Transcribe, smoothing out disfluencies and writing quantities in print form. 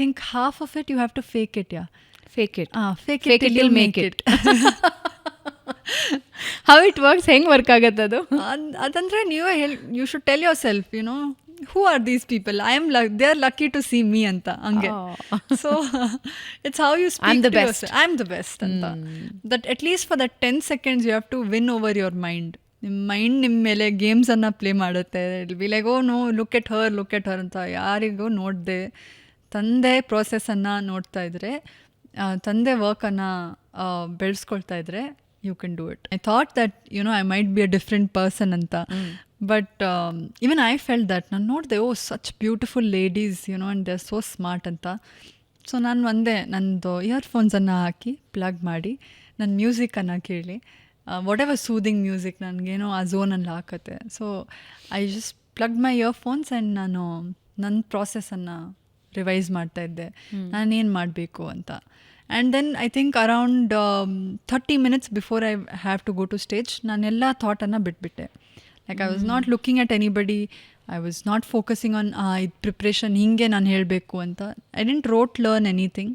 think half of it you have to fake it, yeah. Fake it Fake Fake it it till you till make make it. How it works, ಹೆಂಗೆ work ಆಗತ್ತೆ ಅದು? ಅದಂದ್ರೆ ನೀವೇ you should tell yourself, who are these people, they are lucky to see me ಅಂತ, ಹಂಗೆ. So it's how you I'm speak the to best. Your I am the best ಅಂತ. That at least for that 10 seconds you have to win over your mind. ನಿಮ್ಮ mind ನಿಮ್ಮ ಮೇಲೆ ಗೇಮ್ಸನ್ನು play ಮಾಡುತ್ತೆ. Be like, oh no, look at ಹರ್ ಅಂತ. ಯಾರಿಗೂ ನೋಡದೆ ತಂದೆ ಪ್ರೋಸೆಸ್ಸನ್ನು ನೋಡ್ತಾ ಇದ್ರೆ, ತಂದೆ ವರ್ಕನ್ನು ಬೆಳೆಸ್ಕೊಳ್ತಾ ಇದ್ರೆ, you can do it. I thought that I might be a different person ಅಂತ. But even I felt that. ನಾನು ನೋಡಿದೆ, oh such beautiful ladies and they are so smart ಅಂತ. ಸೊ ನಾನು ನಂದು ಇಯರ್ಫೋನ್ಸನ್ನು ಹಾಕಿ ಪ್ಲಗ್ ಮಾಡಿ ನನ್ನ ಮ್ಯೂಸಿಕನ್ನು ಕೇಳಿ, ವಾಟ್ ಎವರ್ ಸೂದಿಂಗ್ ಮ್ಯೂಸಿಕ್ ನನಗೇನೋ ಆ ಝೋನಲ್ಲಿ ಹಾಕತ್ತೆ. So I just plug my earphones and ನಾನು ನನ್ನ ಪ್ರಾಸೆಸನ್ನು ರಿವೈಸ್ ಮಾಡ್ತಾಯಿದ್ದೆ, ನಾನೇನು ಮಾಡಬೇಕು ಅಂತ. And then I think around 30 minutes before I have to go to stage ನಾನೆಲ್ಲ ಥಾಟನ್ನು ಬಿಟ್ಬಿಟ್ಟೆ. Like I was not looking at anybody, I was not focusing on ಇದು ಪ್ರಿಪ್ರೇಷನ್ ಹಿಂಗೆ ನಾನು ಹೇಳಬೇಕು ಅಂತ. I didn't learn anything.